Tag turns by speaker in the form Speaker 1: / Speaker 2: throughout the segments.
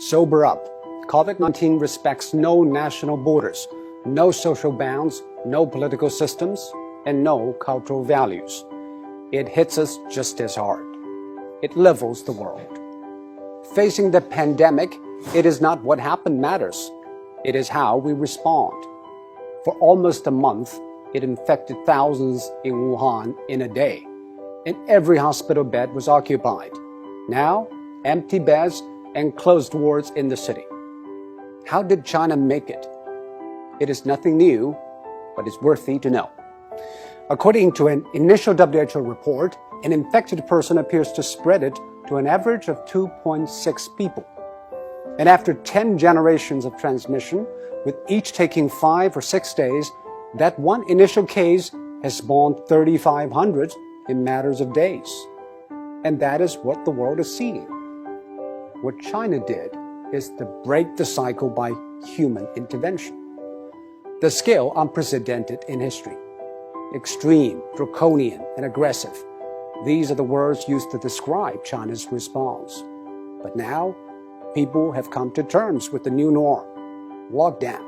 Speaker 1: Sober up. COVID-19 respects no national borders, no social bounds, no political systems, and no cultural values. It hits us just as hard. It levels the world. Facing the pandemic, it is not what happened matters. It is how we respond. For almost a month, it infected thousands in Wuhan in a day, and every hospital bed was occupied. Now, empty beds and closed wards in the city. How did China make it? It is nothing new, but it's worthy to know. According to an initial WHO report, an infected person appears to spread it to an average of 2.6 people. And after 10 generations of transmission, with each taking 5 or 6 days, that one initial case has spawned 3,500 in matters of days. And that is what the world is seeing. What China did is to break the cycle by human intervention. The scale unprecedented in history. Extreme, draconian, and aggressive. These are the words used to describe China's response. But now, people have come to terms with the new norm, lockdown.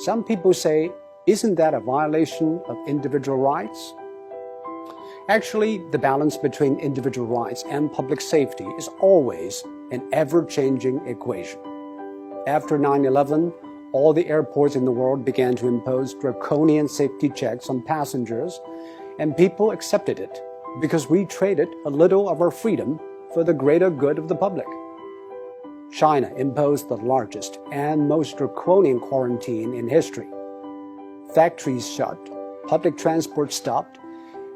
Speaker 1: Some people say, isn't that a violation of individual rights? Actually, the balance between individual rights and public safety is always an ever-changing equation. After 9/11, all the airports in the world began to impose draconian safety checks on passengers, and people accepted it because we traded a little of our freedom for the greater good of the public. China imposed the largest and most draconian quarantine in history. Factories shut, public transport stopped,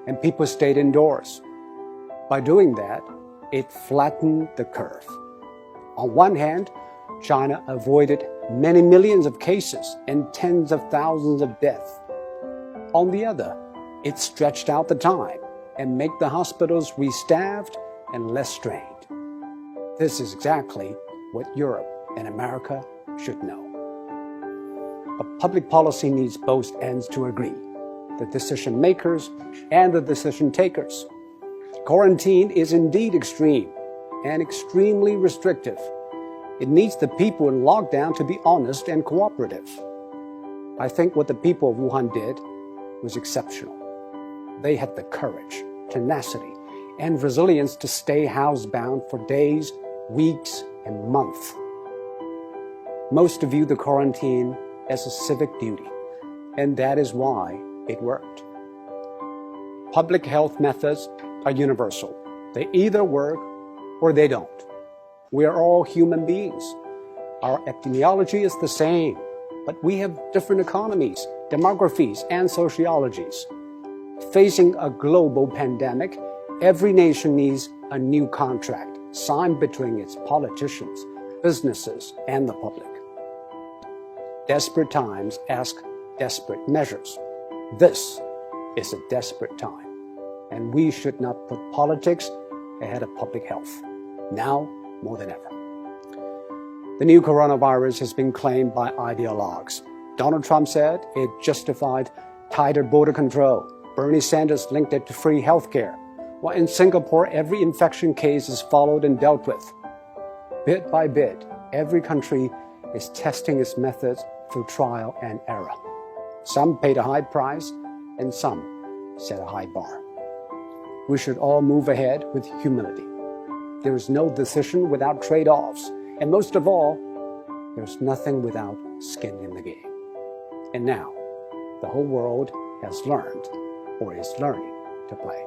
Speaker 1: and people stayed indoors. By doing that, it flattened the curve. On one hand, China avoided many millions of cases and tens of thousands of deaths. On the other, it stretched out the time and made the hospitals restaffed and less strained. This is exactly what Europe and America should know. But public policy needs both ends to agree, the decision makers and the decision takers. Quarantine is indeed extreme and extremely restrictive. It needs the people in lockdown to be honest and cooperative. I think what the people of Wuhan did was exceptional. They had the courage, tenacity, and resilience to stay housebound for days, weeks, and months. Most view the quarantine as a civic duty, and that is why it worked. Public health methods are universal. They either work or they don't. We are all human beings. Our epidemiology is the same, but we have different economies, demographies, and sociologies. Facing a global pandemic, every nation needs a new contract signed between its politicians, businesses, and the public. Desperate times ask desperate measures. This is a desperate time, and we should not put politics ahead of public health, now more than ever. The new coronavirus has been claimed by ideologues. Donald Trump said it justified tighter border control. Bernie Sanders linked it to free health care. While in Singapore, every infection case is followed and dealt with. Bit by bit, every country is testing its methods through trial and error. Some paid a high price, and some set a high bar. We should all move ahead with humility. There is no decision without trade-offs, and most of all, there's nothing without skin in the game. And now, the whole world has learned, or is learning, to play.